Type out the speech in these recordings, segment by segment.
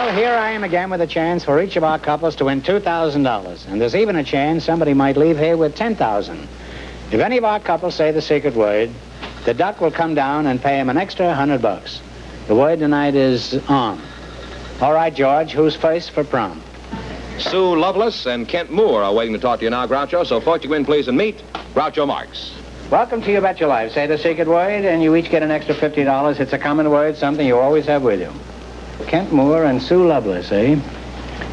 Well, here I am again with a chance for each of our couples to win $2,000. And there's even a chance somebody might leave here with $10,000. If any of our couples say the secret word, the duck will come down and pay him an extra $100. The word tonight is on. All right, George, who's first for prom? Sue Lovelace and Kent Moore are waiting to talk to you now, Groucho. So, folks, you go in, please, and meet Groucho Marx. Welcome to You Bet Your Life. Say the secret word, and you each get an extra $50. It's a common word, something you always have with you. Kent Moore and Sue Lovelace, eh?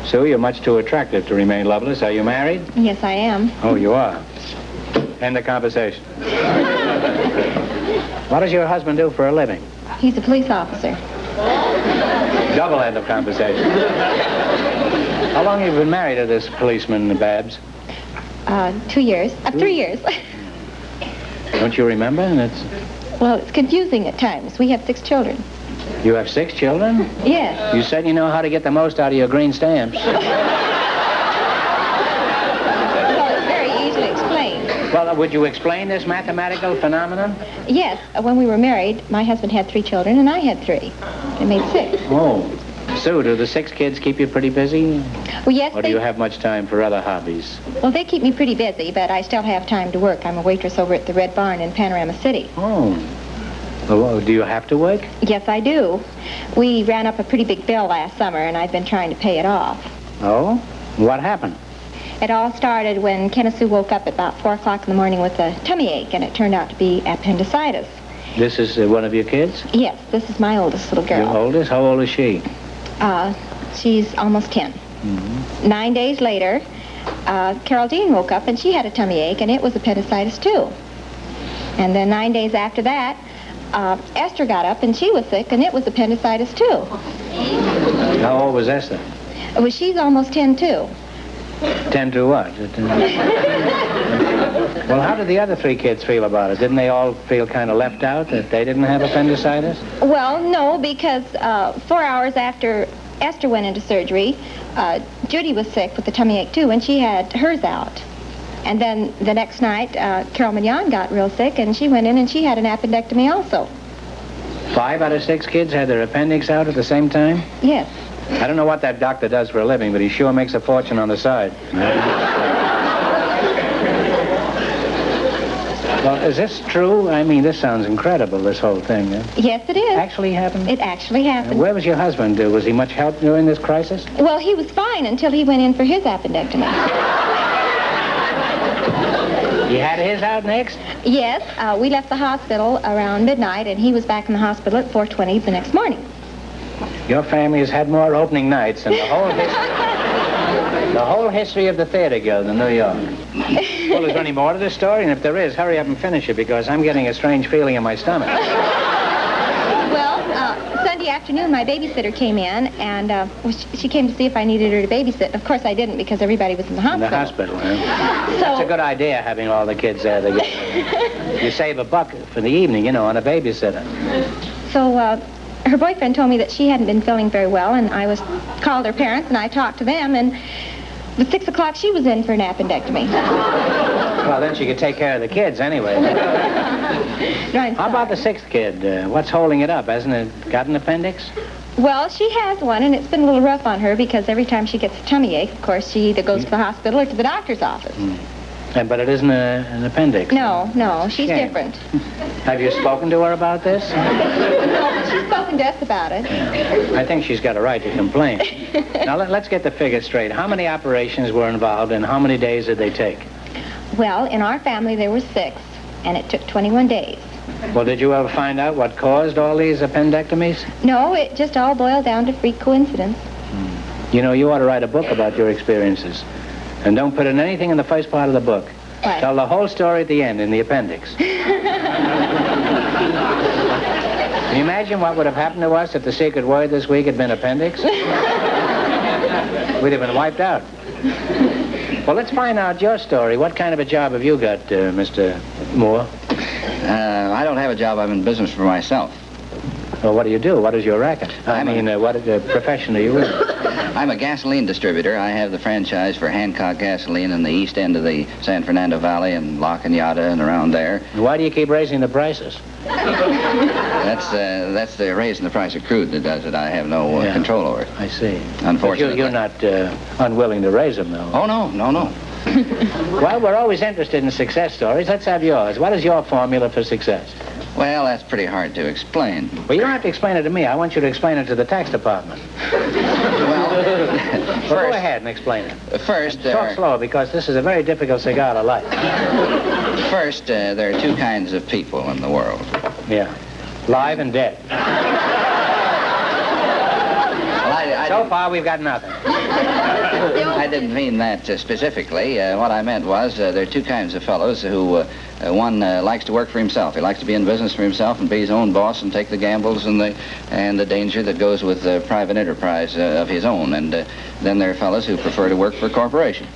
Sue, you're much too attractive to remain loveless. Are you married? Yes, I am. Oh, you are. End the conversation. What does your husband do for a living? He's a police officer. Double end of conversation. How long have you been married to this policeman, Babs? 2 years. 3 years. Don't you remember? Well, it's confusing at times. We have 6 children. You have 6 children? Yes. You said you know how to get the most out of your green stamps. Well, it's very easily explained. Well, would you explain this mathematical phenomenon? Yes. When we were married, my husband had 3 children, and I had 3. It made 6. Oh. Sue, do the 6 kids keep you pretty busy? Well, yes, Or do you have much time for other hobbies? Well, they keep me pretty busy, but I still have time to work. I'm a waitress over at the Red Barn in Panorama City. Oh. Well, do you have to work? Yes, I do. We ran up a pretty big bill last summer, and I've been trying to pay it off. Oh? What happened? It all started when Kenneth Sue woke up at about 4 o'clock in the morning with a tummy ache, and it turned out to be appendicitis. This is one of your kids? Yes, this is my oldest little girl. Your oldest? How old is she? She's almost 10. Mm-hmm. 9 days later, Carol Dean woke up, and she had a tummy ache, and it was appendicitis, too. And then 9 days after that, Esther got up, and she was sick, and it was appendicitis, too. How old was Esther? Well, she's almost 10, too. 10 to what? Well, how did the other 3 kids feel about it? Didn't they all feel kind of left out, that they didn't have appendicitis? Well, no, because 4 hours after Esther went into surgery, Judy was sick with the tummy ache, too, and she had hers out. And then the next night, Carol Mignon got real sick, and she went in and she had an appendectomy also. 5 out of 6 kids had their appendix out at the same time? Yes. I don't know what that doctor does for a living, but he sure makes a fortune on the side. Well, is this true? I mean, this sounds incredible, this whole thing. Yes, it is. Actually happened? It actually happened. Where was your husband? Was he much help during this crisis? Well, he was fine until he went in for his appendectomy. He had his out next? Yes. We left the hospital around midnight, and he was back in the hospital at 4:20 the next morning. Your family has had more opening nights than the whole history of the Theater Guild in New York. Well, is there any more to this story? And if there is, hurry up and finish it, because I'm getting a strange feeling in my stomach. Well, Sunday afternoon, my babysitter came in, and she came to see if I needed her to babysit. Of course, I didn't, because everybody was in the hospital. In the hospital, huh? That's a good idea, having all the kids there together. You save a buck for the evening, on a babysitter. So, her boyfriend told me that she hadn't been feeling very well, and I called her parents, and I talked to them, and at 6 o'clock she was in for an appendectomy. Well, then she could take care of the kids anyway. Right. How about the 6th kid? What's holding it up? Hasn't it got an appendix? Well, she has one, and it's been a little rough on her because every time she gets a tummy ache, of course, she either goes to the hospital or to the doctor's office. But it isn't an appendix. No, she's different. Have you spoken to her about this? No, but she's spoken to us about it. Yeah. I think she's got a right to complain. Now, let's get the figures straight. How many operations were involved, and how many days did they take? Well, in our family, there were 6, and it took 21 days. Well, did you ever find out what caused all these appendectomies? No, it just all boiled down to freak coincidence. You ought to write a book about your experiences. And don't put in anything in the first part of the book. What? Tell the whole story at the end, in the appendix. Can you imagine what would have happened to us if the secret word this week had been appendix? We'd have been wiped out. Well, let's find out your story. What kind of a job have you got, Mr. Moore? I don't have a job. I'm in business for myself. Well, what do you do? What is your racket? I'm what profession are you in? I'm a gasoline distributor. I have the franchise for Hancock Gasoline in the east end of the San Fernando Valley and La Cañada and around there. Why do you keep raising the prices? That's the raising the price of crude that does it. I have no control over it. I see. Unfortunately. But you're not unwilling to raise them, though. Oh, no. Well, we're always interested in success stories. Let's have yours. What is your formula for success? Well, that's pretty hard to explain. Well, you don't have to explain it to me. I want you to explain it to the tax department. Well, Go ahead and explain it. First, Talk slow, because this is a very difficult cigar to light. First, there are two kinds of people in the world. Yeah. Live and dead. Well, so far, we've got nothing. I didn't mean that specifically. What I meant was there are two kinds of fellows who, one likes to work for himself. He likes to be in business for himself and be his own boss and take the gambles and the danger that goes with private enterprise of his own. And then there are fellows who prefer to work for a corporation.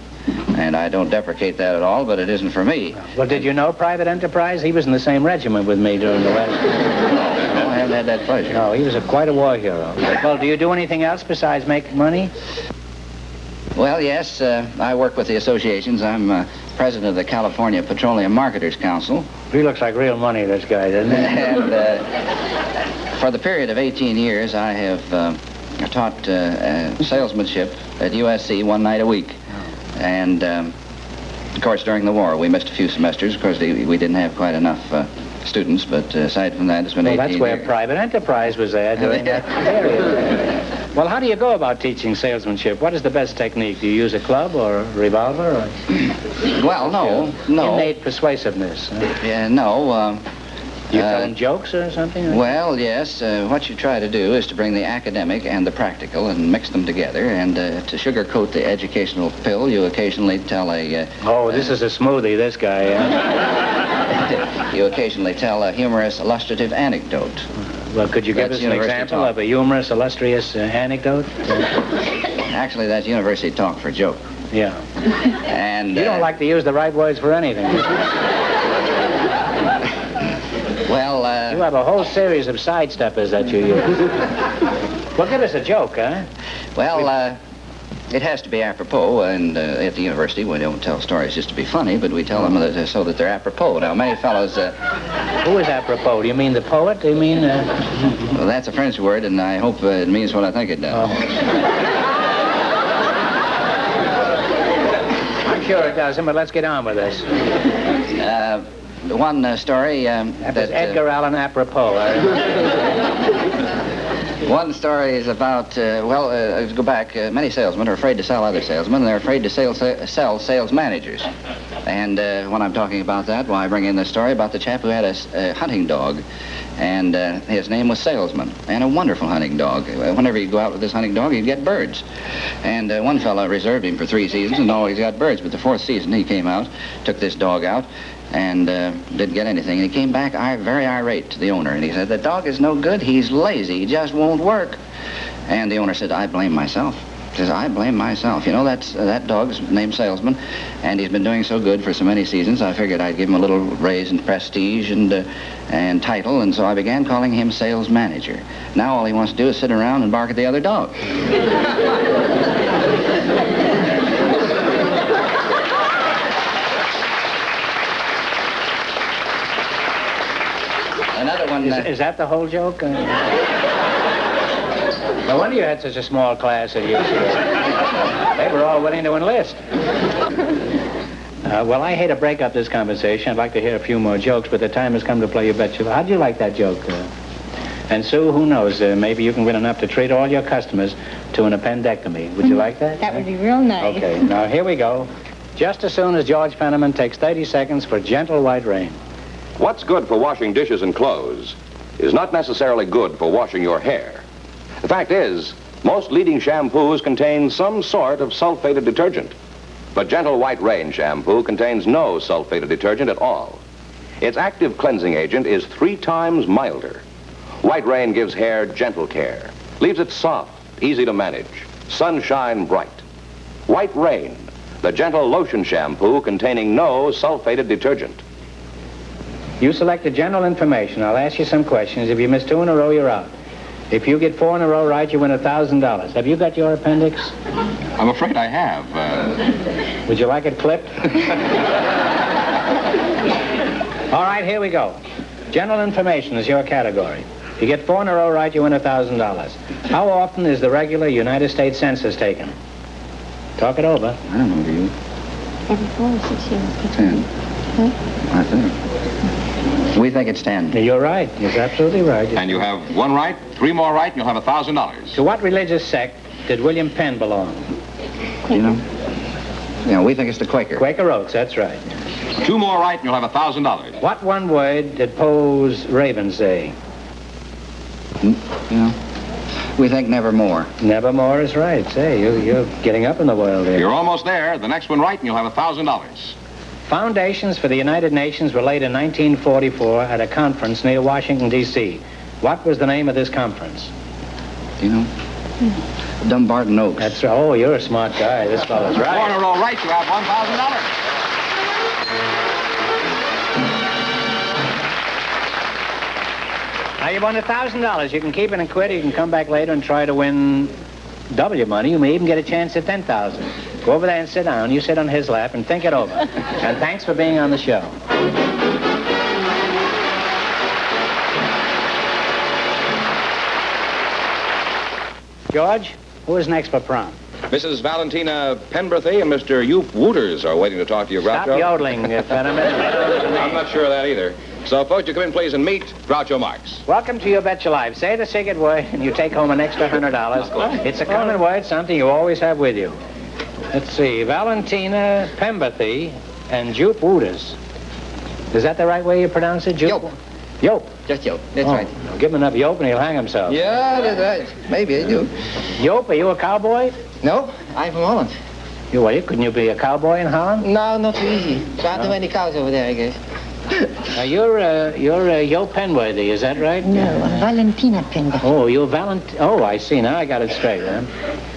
And I don't deprecate that at all, but it isn't for me. Well, did you know Private Enterprise? He was in the same regiment with me during the West. No, I haven't had that pleasure. No, he was quite a war hero. Well, do you do anything else besides make money? Well, yes, I work with the associations. I'm president of the California Petroleum Marketers Council. He looks like real money, this guy, doesn't he? And for the period of 18 years, I have taught salesmanship at USC one night a week. And, of course, during the war, we missed a few semesters. Of course, we didn't have quite enough students, but aside from that, it's been 18 years. Well, that's where Private Enterprise was there during that period. Well, how do you go about teaching salesmanship? What is the best technique? Do you use a club or a revolver? Or well, no. Innate persuasiveness. Yeah, no. Do you tell them jokes or something? Well, yes. What you try to do is to bring the academic and the practical and mix them together. And to sugarcoat the educational pill, you occasionally tell a... oh, this is a smoothie, this guy. You occasionally tell a humorous, illustrative anecdote. Well, could you give us an example of a humorous, illustrious anecdote? Actually, that's university talk for joke. Yeah. And you don't like to use the right words for anything. Well, you have a whole series of sidesteppers that you use. Well, give us a joke, huh? Well, it has to be apropos, and at the university, we don't tell stories just to be funny, but we tell them so that they're apropos. Now, many fellows... Who is apropos? Do you mean the poet? Do you mean... Well, that's a French word, and I hope it means what I think it does. Oh. I'm sure it doesn't, but let's get on with this. One story... that was Edgar Allan apropos. One story is about, to go back, many salesmen are afraid to sell other salesmen, and they're afraid to sell sales managers. And when I'm talking about that, well, I bring in the story about the chap who had a hunting dog, and his name was Salesman, and a wonderful hunting dog. Whenever he'd go out with this hunting dog, he'd get birds. And one fellow reserved him for 3 seasons and always got birds, but the 4th season he came out, took this dog out, and didn't get anything. And he came back very irate to the owner, and he said, "The dog is no good. He's lazy. He just won't work." And the owner said, "I blame myself." He says, "I blame myself. You know, that dog's named Salesman, and he's been doing so good for so many seasons, I figured I'd give him a little raise in prestige and title, and so I began calling him Sales Manager. Now all he wants to do is sit around and bark at the other dog." Another one... Is that the whole joke? No wonder you had such a small class at UCLA. They were all willing to enlist. Well, I hate to break up this conversation. I'd like to hear a few more jokes, but the time has come to play You Bet Your Life. How'd you like that joke? And Sue, who knows, maybe you can win enough to treat all your customers to an appendectomy. Would you like that? That would be real nice. Okay, now here we go. Just as soon as George Fenneman takes 30 seconds for Gentle White Rain. What's good for washing dishes and clothes is not necessarily good for washing your hair. The fact is, most leading shampoos contain some sort of sulfated detergent. But Gentle White Rain shampoo contains no sulfated detergent at all. Its active cleansing agent is 3 times milder. White Rain gives hair gentle care, leaves it soft, easy to manage, sunshine bright. White Rain, the gentle lotion shampoo containing no sulfated detergent. You selected general information. I'll ask you some questions. If you miss 2 in a row, you're out. If you get 4 in a row right, you win $1,000. Have you got your appendix? I'm afraid I have. Would you like it clipped? All right, here we go. General information is your category. If you get 4 in a row right, you win $1,000. How often is the regular United States Census taken? Talk it over. I don't know, do you? Every 4 or 6 years. 10. I think. We think it's 10. You're right. You're absolutely right. And you have 1 right, 3 more right, and you'll have $1,000. To what religious sect did William Penn belong? Do you know? Yeah, we think it's the Quaker. Quaker Oats, that's right. 2 more right, and you'll have $1,000. What one word did Poe's Raven say? You know? We think nevermore. Nevermore is right. Say, you're getting up in the world here. You're almost there. The next one right, and you'll have $1,000. Foundations for the United Nations were laid in 1944 at a conference near Washington, D.C. What was the name of this conference? Do you know? Dumbarton Oaks. That's right. Oh, you're a smart guy. This fellow's 4 in a right. row right, you have $1,000. Now, you won $1,000. You can keep it and quit. You can come back later and try to win double your money. You may even get a chance at $10,000. Go over there and sit down. You sit on his lap and think it over. And thanks for being on the show. George, who is next for prom? Mrs. Valentina Penberthy and Mr. Youp Wooters are waiting to talk to you, Groucho. Stop yodeling, Fenneman. I'm not sure of that either. So, folks, you come in, please, and meet Groucho Marx. Welcome to You Bet Your Life. Say the secret word, and you take home an extra $100. It's a common word, something you always have with you. Let's see, Valentina Penberthy and Jupe Wooters. Is that the right way you pronounce it, Jupe? Yope. Yope. Just Yope. That's Oh, right. give him enough Yope and he'll hang himself. Yeah, that's right. Maybe I do. Yope, are you a cowboy? No, I'm from Holland. Couldn't you be a cowboy in Holland? No, not so easy. There are too many cows over there, I guess. Now, you're Yope Penworthy, is that right? No, Valentina Pender. Oh, you're Oh, I see. Now I got it straight, huh?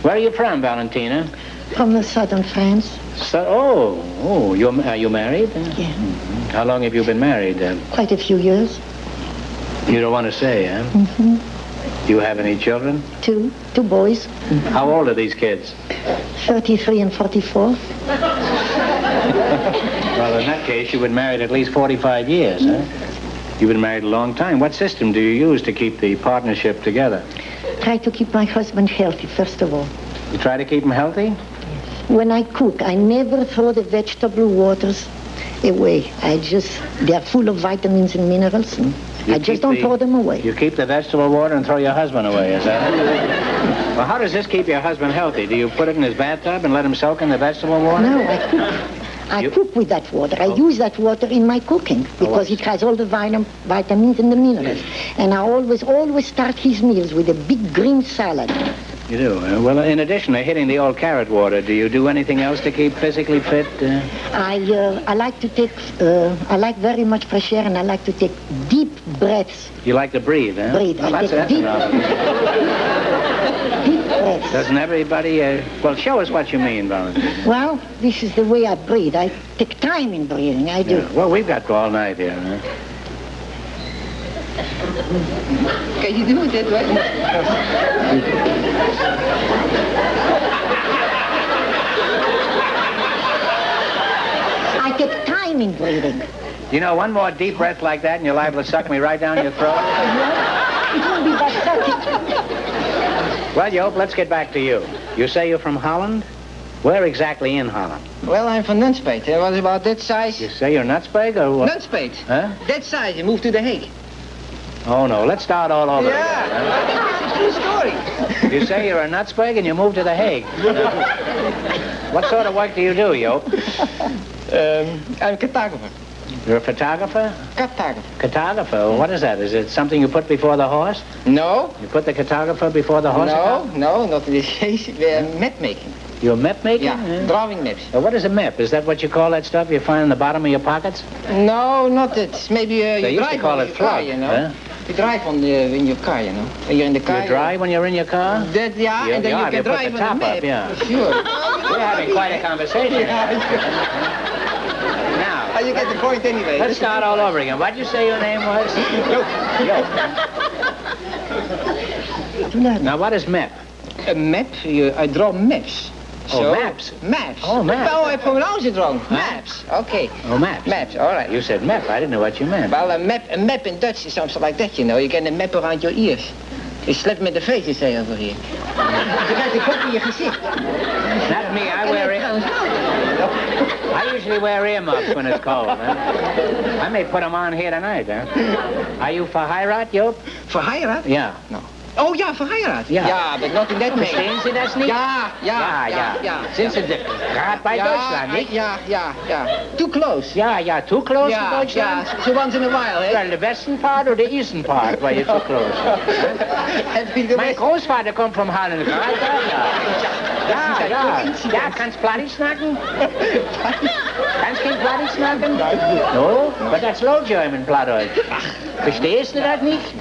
Where are you from, Valentina? From the southern France. So, are you married? Yeah, How long have you been married? quite a few years. You don't want to say, huh? Mm-hmm. Do you have any children? Two boys, How old are these kids? 33 and 44. Well, in that case, you've been married at least 45 years, huh? You've been married a long time. What system do you use to keep the partnership together? Try to keep my husband healthy, first of all. You try to keep him healthy? When I cook, I never throw the vegetable waters away. They're full of vitamins and minerals, and You I just keep don't the- throw them away. You keep the vegetable water and throw your husband away, is that it? Well, how does this keep your husband healthy? Do you put it in his bathtub and let him soak in the vegetable water? No, I cook with that water. I use that water in my cooking because it has all the vitamins and the minerals. And I always start his meals with a big green salad. You do? Well, in addition to hitting the old carrot water, do you do anything else to keep physically fit? I like to take, I like very much fresh air, and I like to take deep breaths. You like to breathe, huh? Breathe. Well, I that's take deep, enough. deep breaths. Doesn't everybody... well, show us what you mean, Valentin. Well, this is the way I breathe. I take time in breathing. I do. Yeah. Well, we've got all night here, huh? Can you do it that way? I take time in breathing. You know, one more deep breath like that and you're liable to suck me right down your throat. It won't be that sucky. Well, Joop, let's get back to you. You say you're from Holland? Where exactly in Holland? Well, I'm from Nunspeet. It was about that size. You say you're Nutspeet or what? Nunspeet. Huh? That size. You moved to The Hague. Oh, no. Let's start all over again. Yeah. It's a true story. You say you're a Nutspeet and you moved to The Hague. What sort of work do you do, Joop? I'm a cartographer. You're a photographer? Cartographer. Cartographer? What is that? Is it something you put before the horse? No. You put the cartographer before the horse? No, not in this case. We're map making. You're map making? Yeah, drawing maps. What is a map? Is that what you call that stuff you find in the bottom of your pockets? No, not that. Maybe They you used to drive call on it your car, flood, you know. huh? You drive in your car, you know. When you're in the car. You drive when you're in your car? That, yeah, You- and then yeah, you can you put drive the on the top map. up, yeah. Sure. We're having quite a conversation. Now, You get the point anyway. Let's start all over again. What'd you say your name was? Now, what is MEP? A map, I draw maps. Oh, maps. Maps. Oh, maps. Oh, I pronounced it wrong. Maps. Okay. Oh, maps. Maps, all right. You said MEP. I didn't know what you meant. Well, a map in Dutch is something like that, you know. You get a map around your ears. Je slept met de face, je zei over hier. Je krijgt een kop in je gezicht. Not me. I usually wear earmuffs when it's cold, huh? I may put them on here tonight, huh? Are you for Heirat, Joop? Verheirat? Yeah. No. Oh ja, verheirat. Ja. Ja, but not in that name. Verstehen Sie das nicht? Ja. Sind Sie gerade bei Deutschland, nicht? Ja. Too close. Ja, too close to Ja, Deutschland? so once in a while, eh? Well, the western part or the eastern part where you're too close? Mein Großvater kommt vom Holland. Ja, kannst Plattdeutsch snacken? Kannst kein Plattdeutsch snacken? No, but that's Low German Plattdeutsch. Verstehst du das nicht?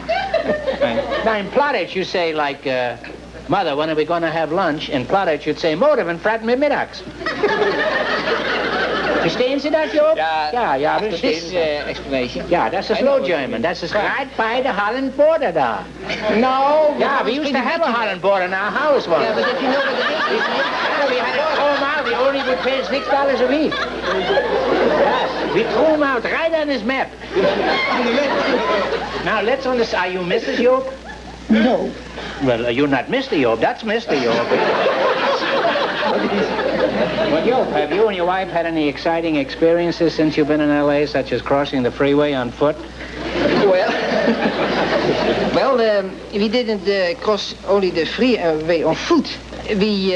Now in Plattdeutsch you say like, Mother, when are we going to have lunch? In Plattdeutsch you'd say, Moeder, we praten met middags. Verstehen Sie das, Joop? Ja, After this explanation. Ja, das ist Low German. Das ist right by the Holland border da. No. Yeah, we used to have a Holland border in our house once. Yeah, but if you know what it is, We had to throw them out. We only would pay $6 a week. Yes, we threw them out right on his map. Now, let's understand. Are you Mrs. Joop? No. Well, you're not Mr. Joop. That's Mr. Joop. Well, Joop, have you and your wife had any exciting experiences since you've been in L.A., such as crossing the freeway on foot? Well, we didn't cross only the freeway on foot. We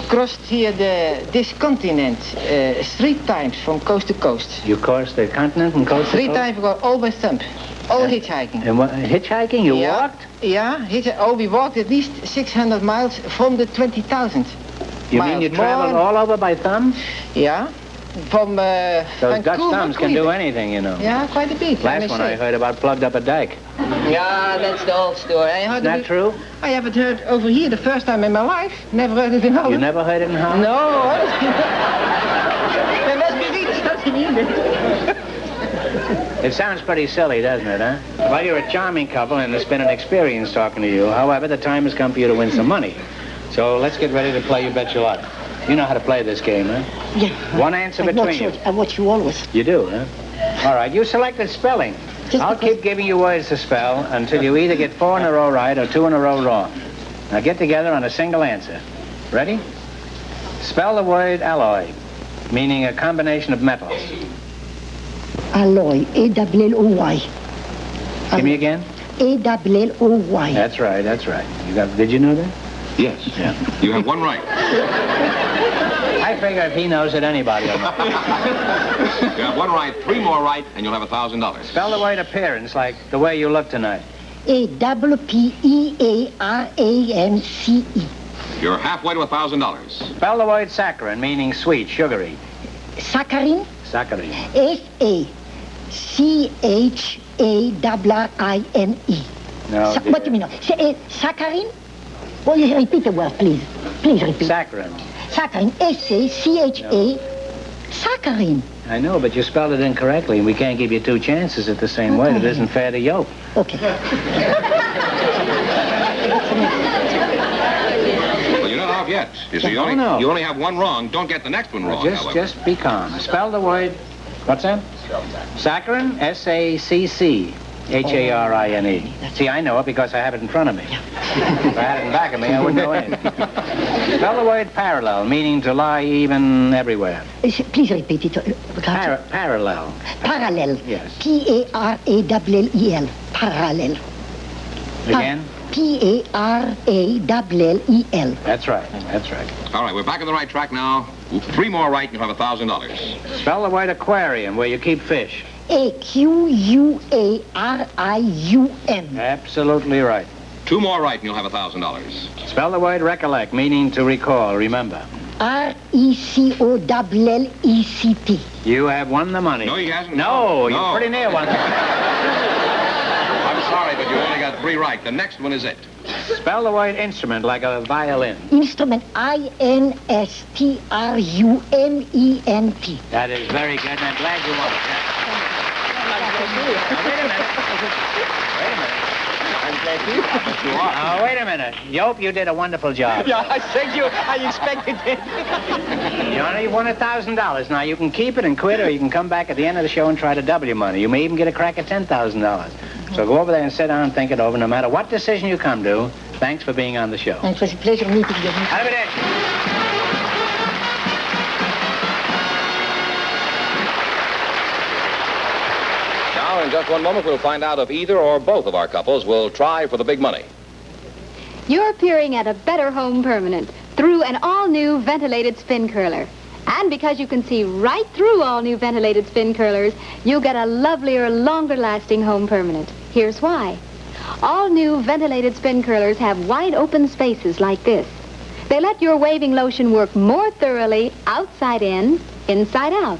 crossed here this continent 3 times from coast to coast. You crossed the continent from coast to 3 coast? times we got all by thumb. All hitchhiking. And what, hitchhiking? You walked? Yeah, we walked at least 600 miles from the 20,000. You mean you traveled all over by thumb? Yeah. From Those Vancouver, Dutch thumbs can do Quebec. anything, you know. Yeah, quite a bit. Last one I heard about plugged up a dike. Yeah, that's the old story. Isn't that true? I haven't heard over here the first time in my life. Never heard it in Holland. You never heard it in Holland? No. There must be really something in it. It sounds pretty silly, doesn't it, huh? Well, you're a charming couple, and it's been an experience talking to you. However, the time has come for you to win some money. So let's get ready to play You Bet Your Luck. You know how to play this game, huh? Yeah. One answer between you. I watch you always. You do, huh? All right, you selected spelling. I'll keep giving you words to spell until you either get 4 in a row right or 2 in a row wrong. Now get together on a single answer. Ready? Spell the word alloy, meaning a combination of metals. Alloy. A-L-L-O-Y. Give me again? A-L-L-O-Y. That's right. Did you know that? Yes. Yeah. You have 1 right. I figure if he knows it, anybody will know. You have 1 right, 3 more right, and you'll have $1,000. Spell the word appearance, like the way you look tonight. A-P-P-E-A-R-A-N-C-E. You're halfway to $1,000. Spell the word saccharine, meaning sweet, sugary. Saccharin. Saccharine. S-A-C-H-A-R-R-I-N-E. No. What do you mean? Saccharin? Will you repeat the word, please? Please repeat. Saccharin. Saccharin. S-A-C-H-A. Saccharin. I know, but you spelled it incorrectly, and we can't give you 2 chances at the same way. It isn't fair to Joop. Okay. Well, you're not off yet. You see, you only have 1 wrong. Don't get the next one wrong, however. Just be calm. Spell the word. What's that? Saccharin. S-A-C-C-H-A-R-I-N-E. See, I know it because I have it in front of me. If I had it in back of me, I wouldn't know anything. Spell the word parallel, meaning to lie even everywhere. Please repeat it. Parallel. Parallel. Yes. P-A-R-A-L-L-E-L. Parallel. Again? P-A-R-A-L-L-E-L. That's right. All right, we're back on the right track now. 3 more right, and you'll have $1,000. Spell the word aquarium, where you keep fish. A-Q-U-A-R-I-U-M. Absolutely right. 2 more right, and you'll have $1,000. Spell the word recollect, meaning to recall, remember. R-E-C-O-L-L-E-C-T. You have won the money. No, he hasn't. No, No. you're pretty near one. I'm sorry, but you only got 3 right. The next one is it. Spell the word instrument like a violin. Instrument, I-N-S-T-R-U-M-E-T. That is very good, and I'm glad you won it. Now, wait a minute. Yope, you did a wonderful job. Ja, thank you. I expected it. You only won $1,000. Now, you can keep it and quit, or you can come back at the end of the show and try to double your money. You may even get a crack at $10,000. So go over there and sit down and think it over. No matter what decision you come to, thanks for being on the show. And it was a pleasure meeting you. Arrivederci. Now, in just one moment, we'll find out if either or both of our couples will try for the big money. You're peering at a better home permanent through an all-new ventilated spin curler. And because you can see right through all new ventilated spin curlers, you get a lovelier, longer-lasting home permanent. Here's why. All new ventilated spin curlers have wide open spaces like this. They let your waving lotion work more thoroughly outside in, inside out.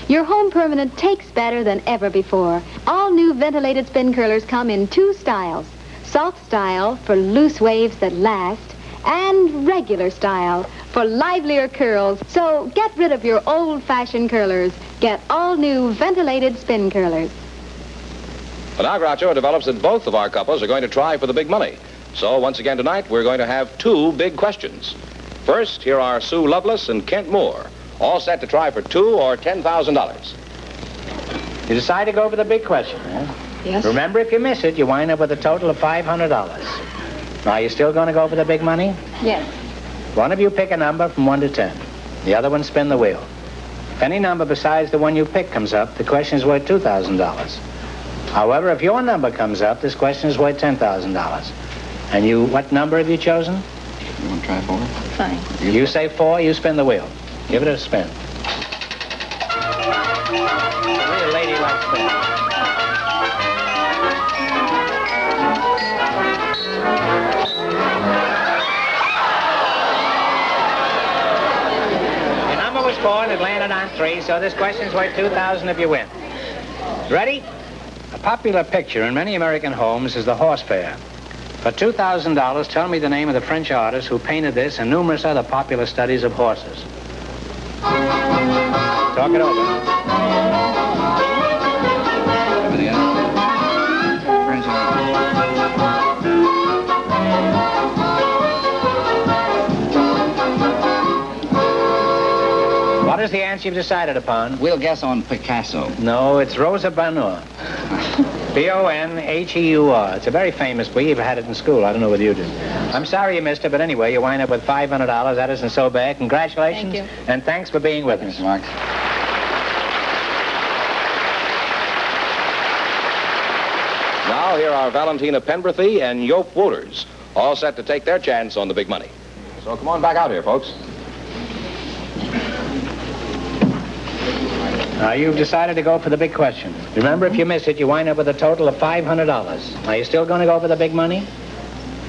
Your home permanent takes better than ever before. All new ventilated spin curlers come in two styles. Soft style for loose waves that last, and regular style for livelier curls. So get rid of your old-fashioned curlers. Get all new ventilated spin curlers. But now, Groucho, it develops that both of our couples are going to try for the big money. So once again tonight, we're going to have two big questions. First, here are Sue Lovelace and Kent Moore, all set to try for $2,000 or $10,000. You decide to go for the big question, huh? Yes. Remember, if you miss it, you wind up with a total of $500. Now, you still going to go for the big money? Yes. One of you pick a number from 1 to 10. The other one spin the wheel. If any number besides the one you pick comes up, the question is worth $2,000. However, if your number comes up, this question is worth $10,000. And you, what number have you chosen? You want to try 4? Fine. You say 4, you spin the wheel. Give it a spin. Real ladylike spin. Your number was 4 and it landed on 3, so this question's worth $2,000 if you win. Ready? A popular picture in many American homes is the horse fair. For $2,000, tell me the name of the French artist who painted this and numerous other popular studies of horses. Talk it over. Everything else? French What is the answer you've decided upon? We'll guess on Picasso. No, it's Rosa Bonheur. Bonheur. It's a very famous book. You've had it in school. I don't know whether you did. I'm sorry you missed it, but anyway, you wind up with $500. That isn't so bad. Congratulations. Thank you. And thanks for being with us. Mr. Mark. Now, here are Valentina Penberthy and Yope Wooters, all set to take their chance on the big money. So come on back out here, folks. Now, you've decided to go for the big question. Remember, if you miss it, you wind up with a total of $500. Are you still going to go for the big money?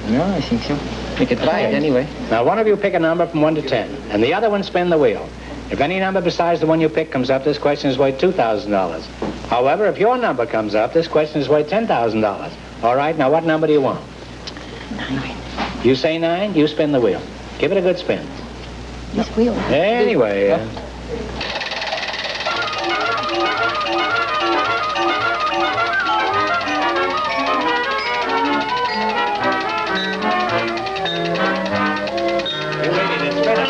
No, I think so. We could try it anyway. Now, one of you pick a number from 1 to 10, and the other one spin the wheel. If any number besides the one you pick comes up, this question is worth $2,000. However, if your number comes up, this question is worth $10,000. All right, now what number do you want? 9. You say 9, you spin the wheel. Give it a good spin. This wheel. Anyway, you really did spin it.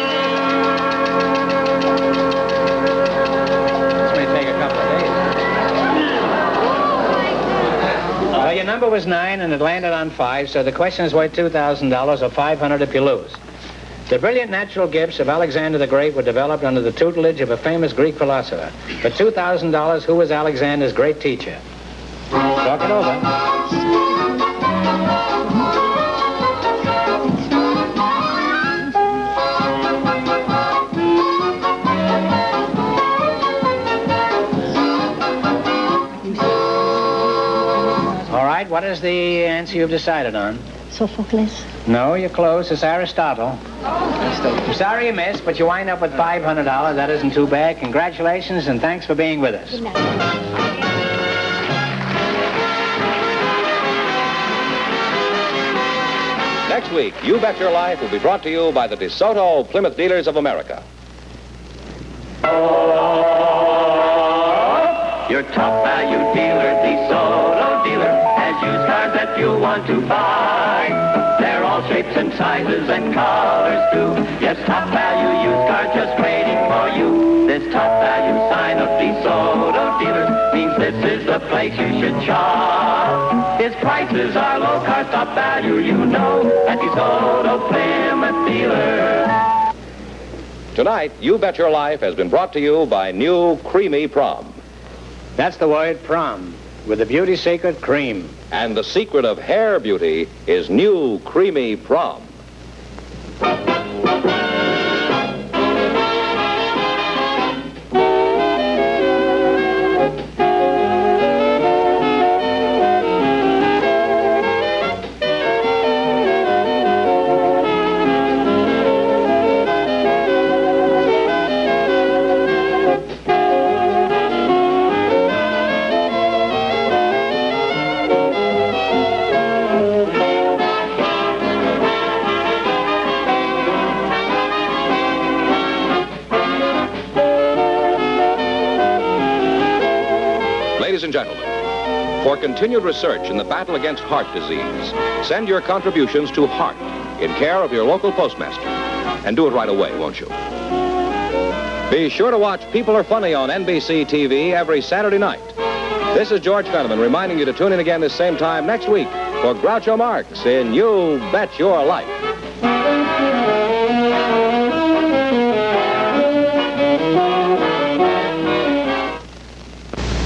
This may take a couple of days. Well, your number was 9 and it landed on 5, so the question is worth $2,000 or $500 if you lose. The brilliant natural gifts of Alexander the Great were developed under the tutelage of a famous Greek philosopher. For $2,000, who was Alexander's great teacher? Talk it over. All right, what is the answer you've decided on? Sophocles. No, you're close. It's Aristotle. I'm sorry you missed, but you wind up with $500. That isn't too bad. Congratulations, and thanks for being with us. Next week, You Bet Your Life will be brought to you by the DeSoto Plymouth Dealers of America. Your top value dealer, DeSoto dealer, has used cars that you want to buy. They're all shapes and sizes and colors too. Yes, top value used cars just waiting for you. This top value sign of DeSoto dealers means this is the place you should shop. His prices are low, cars top value, you know, at DeSoto Plymouth Dealers. Tonight, You Bet Your Life has been brought to you by new Creamy Prom. That's the word, prom, with the beauty secret, cream. And the secret of hair beauty is new Creamy Prom. Ladies and gentlemen, for continued research in the battle against heart disease, send your contributions to Heart in care of your local postmaster. And do it right away, won't you? Be sure to watch People Are Funny on NBC TV every Saturday night. This is George Fenneman reminding you to tune in again this same time next week for Groucho Marx in You Bet Your Life.